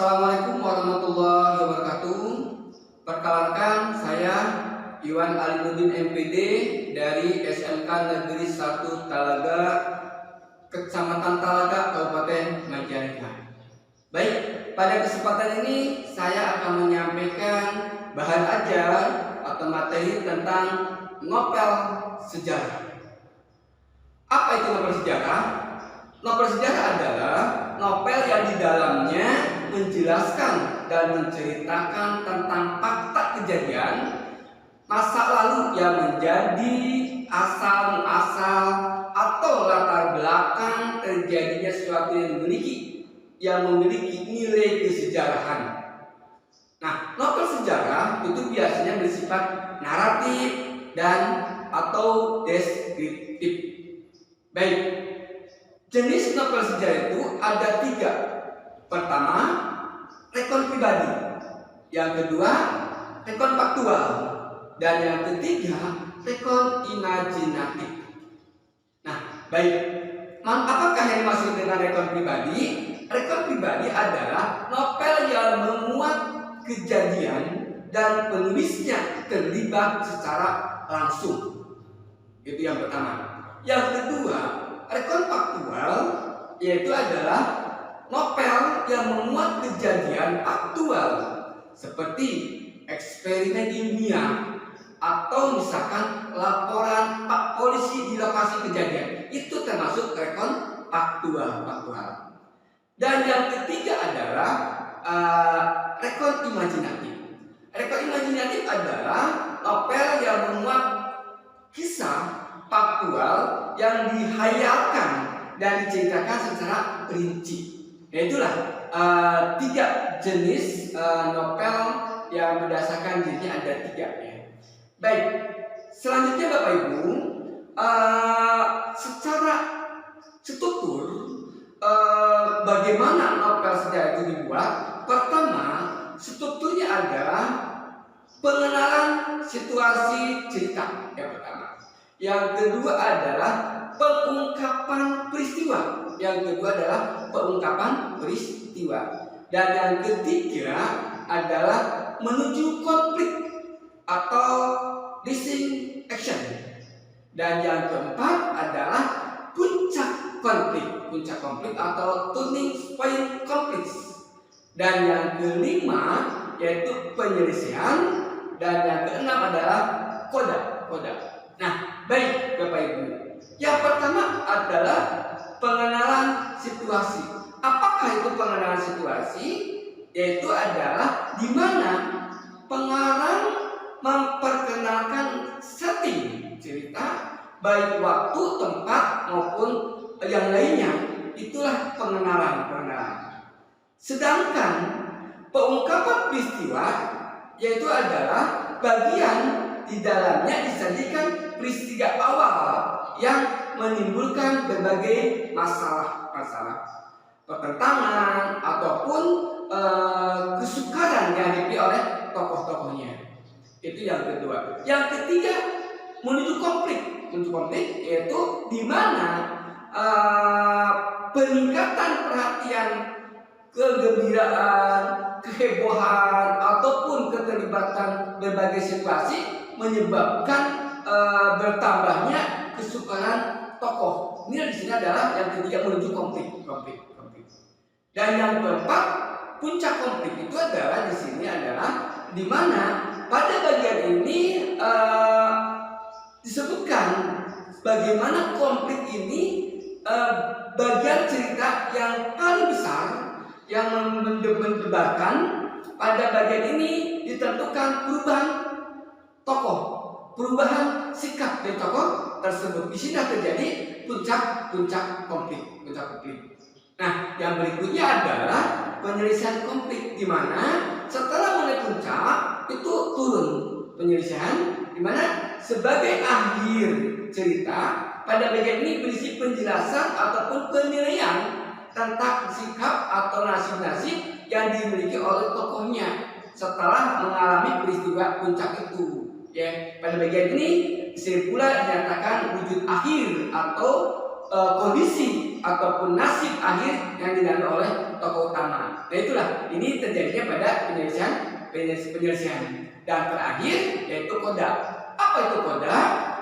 Assalamualaikum warahmatullahi wabarakatuh. Perkenalkan, saya Iwan Alinuddin MPD dari SMK Negeri 1 Talaga, Kecamatan Talaga, Kabupaten Majalengka. Baik, pada kesempatan ini saya akan menyampaikan bahan ajar atau materi tentang novel sejarah. Apa itu novel sejarah? Novel sejarah adalah novel yang di dalamnya menjelaskan dan menceritakan tentang fakta kejadian masa lalu yang menjadi asal-muasal atau latar belakang terjadinya sesuatu yang memiliki nilai kesejarahan. Nah, novel sejarah itu biasanya bersifat naratif dan atau deskriptif. Baik, jenis novel sejarah itu ada 3. Pertama, rekon pribadi. Yang kedua, rekon faktual. Dan yang ketiga, rekon imajinatif. Nah, baik. Apakah yang dimaksud dengan rekon pribadi? Rekon pribadi adalah novel yang memuat kejadian dan penulisnya terlibat secara langsung. Itu yang pertama. Yang kedua, rekon faktual yaitu adalah novel yang memuat kejadian faktual seperti eksperimen ilmiah atau misalkan laporan Pak Polisi di lokasi kejadian. Itu termasuk rekon faktual. Dan yang ketiga adalah rekon imajinatif. Rekon imajinatif adalah novel yang memuat kisah faktual yang dihayalkan dan diceritakan secara rinci. Itulah 3 jenis novel yang berdasarkan jenisnya ada 3 ya. Baik, selanjutnya Bapak Ibu, secara struktur bagaimana novel sejarah itu dibuat? Pertama, strukturnya adalah pengenalan situasi cerita yang pertama. Yang kedua adalah pengungkapan peristiwa. Yang kedua adalah pengungkapan peristiwa. Dan yang ketiga adalah menuju konflik atau leading action. Dan yang keempat adalah puncak konflik atau turning point konflik. Dan yang kelima yaitu penyelesaian. Dan yang keenam adalah koda. Nah, baik Bapak Ibu. Yang pertama adalah pengenalan situasi. Apakah itu pengenalan situasi? Yaitu adalah di mana pengarang memperkenalkan setting cerita, baik waktu, tempat maupun yang lainnya. Itulah pengenalan. Sedangkan pengungkapan peristiwa yaitu adalah bagian di dalamnya disajikan peristiwa awal yang menimbulkan berbagai masalah pertentangan ataupun kesukaran yang dihadapi oleh tokoh-tokohnya. Itu yang kedua. Yang ketiga, menuju konflik yaitu di mana peningkatan perhatian, kegembiraan, kehebohan ataupun keterlibatan berbagai situasi menyebabkan bertambahnya kesukaran tokoh. Ini di sini adalah yang ketiga, menuju konflik. Dan yang keempat, puncak konflik itu adalah di sini adalah di mana pada bagian ini disebutkan bagaimana konflik ini bagian cerita yang paling besar yang mendebarkan. Pada bagian ini ditentukan perubahan tokoh, perubahan sikap dari tokoh tersebut. Di sini terjadi puncak konflik. Nah, yang berikutnya adalah penyelesaian konflik, di mana setelah mulai puncak itu turun penyelesaian, di mana sebagai akhir cerita pada bagian ini berisi penjelasan ataupun penilaian tentang sikap atau nasib-nasib yang dimiliki oleh tokohnya setelah mengalami peristiwa puncak itu. Ya, pada bagian ini bisa pula dinyatakan wujud akhir atau kondisi ataupun nasib akhir yang dilalui oleh tokoh utama. Nah itulah ini terjadinya pada penyelesaian. Dan terakhir yaitu koda. Apa itu koda?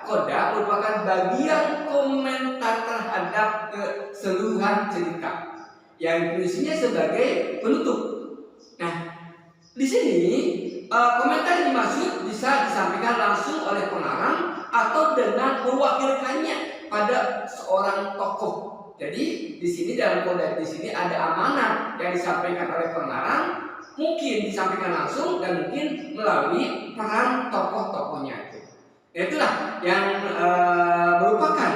Koda merupakan bagian komentar terhadap keseluruhan cerita yang fungsinya sebagai penutup. Nah, di sini komentar yang dimaksud bisa disampaikan langsung oleh pengarang atau dengan mewakilkannya pada seorang tokoh. Jadi di sini dalam koda di sini ada amanat yang disampaikan oleh pengarang, mungkin disampaikan langsung dan mungkin melalui peran tokoh-tokohnya itu. Itulah yang merupakan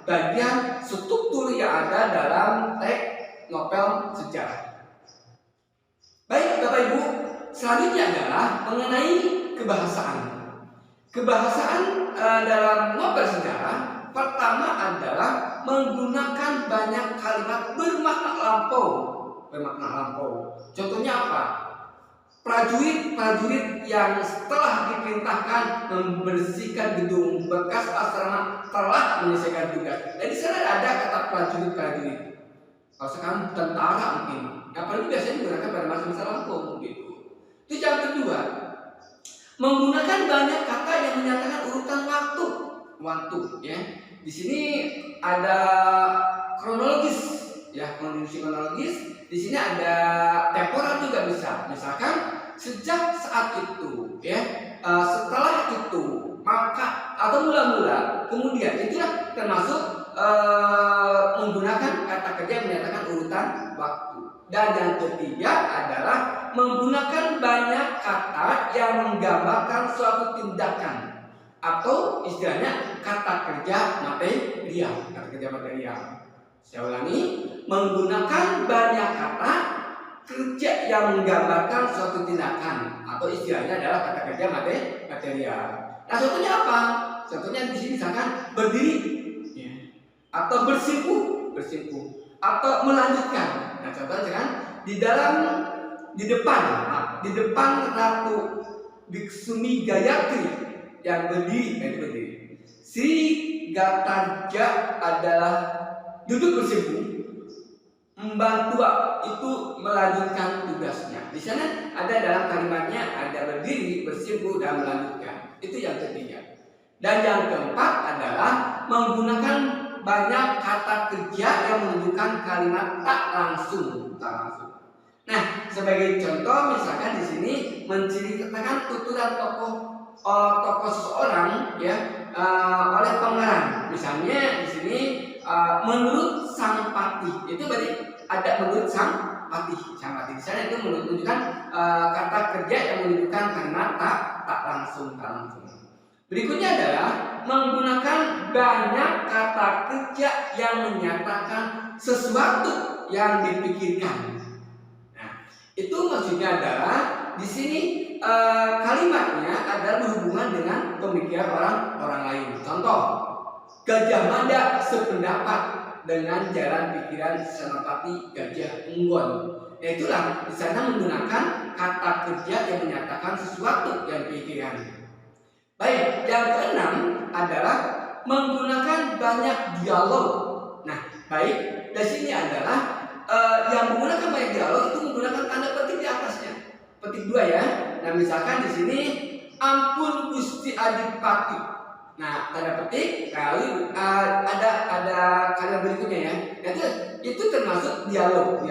bagian struktur yang ada dalam teks novel sejarah. Baik Bapak Ibu, selanjutnya adalah mengenai kebahasaan. Kebahasaan dalam novel sejarah pertama adalah menggunakan banyak kalimat bermakna lampau. Contohnya apa? Prajurit yang setelah diperintahkan membersihkan gedung bekas asrama telah menyelesaikan tugas. Jadi sana ada kata prajurit. Kalau sekarang tentara mungkin. Yang paling biasanya digunakan pada masa-masa lampau gitu. Itu yang kedua, menggunakan banyak kata yang menyatakan urutan waktu ya. Di sini ada kronologis ya, kronologis. Di sini ada temporal juga bisa. Misalkan sejak saat itu ya, setelah itu, maka atau mula-mula, kemudian itulah termasuk menggunakan kata kerja yang menyatakan urutan waktu. Dan yang ketiga adalah menggunakan banyak kata yang menggambarkan suatu tindakan atau istilahnya kata kerja material. Saya ulangi, menggunakan banyak kata kerja yang menggambarkan suatu tindakan atau istilahnya adalah kata kerja material. Nah, contohnya apa? Contohnya di sini misalkan berdiri ya, atau bersimpuh atau melanjutkan. Nah, contohnya kan di depan Ratu Biksumi Gayatri yang berdiri. Sri Gatarja adalah duduk bersimpuh, Mbantua itu melanjutkan tugasnya. Di sana ada dalam kalimatnya ada berdiri, bersimpuh dan melanjutkan. Itu yang ketiga. Dan yang keempat adalah menggunakan banyak kata kerja yang menunjukkan kalimat tak langsung. Nah, sebagai contoh misalkan di sini menceritakan tuturan tokoh seseorang ya oleh pengarang. Misalnya di sini menurut sang patih, itu berarti ada menurut sang patih. Di sana itu menunjukkan kata kerja yang menunjukkan kalimat tak langsung. Berikutnya adalah menggunakan banyak kata kerja yang menyatakan sesuatu yang dipikirkan. Nah, itu maksudnya adalah di sini kalimatnya adalah berhubungan dengan pemikiran orang lain. Contoh, Gajah Mada sependapat dengan jalan pikiran Senopati Gajah Unggon. Nah, itulah di sana menggunakan kata kerja yang menyatakan sesuatu yang dipikirkan. Baik, yang keenam adalah menggunakan banyak dialog. Nah, baik, di sini adalah yang menggunakan banyak dialog itu menggunakan tanda petik di atasnya. Petik 2 ya. Nah, misalkan di sini ampun Gusti Adipati. Nah, tanda petik lalu ada kalimat berikutnya ya. Nah, itu termasuk dialog.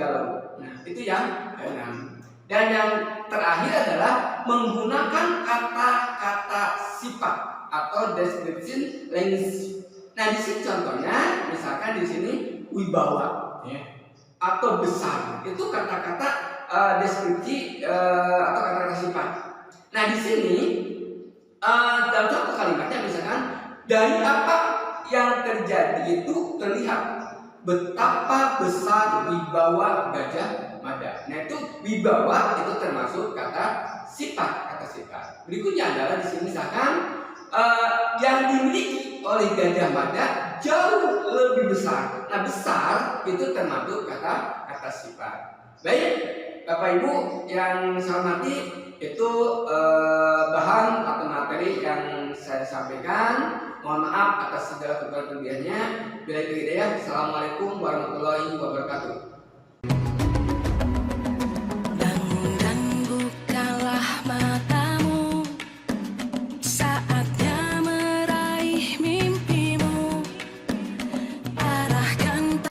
Nah, itu yang keenam. Dan yang terakhir adalah menggunakan kata-kata sifat atau description language. Nah, di sini contohnya misalkan di sini wibawa ya, atau besar. Itu kata-kata deskripsi atau kata-kata sifat. Nah, di sini dalam satu kalimatnya misalkan dari apa yang terjadi itu terlihat betapa besar wibawa Gajah Mada. Nah, itu wibawa itu termasuk kata sifat. Berikutnya adalah di sini misalkan yang dimiliki oleh Gajah Mada jauh lebih besar. Nah, besar itu termasuk kata sifat. Baik, Bapak Ibu yang saya hormati, itu bahan atau materi yang saya sampaikan. Mohon maaf atas segala kekurangan. Bila itu hidayah. Assalamualaikum warahmatullahi wabarakatuh.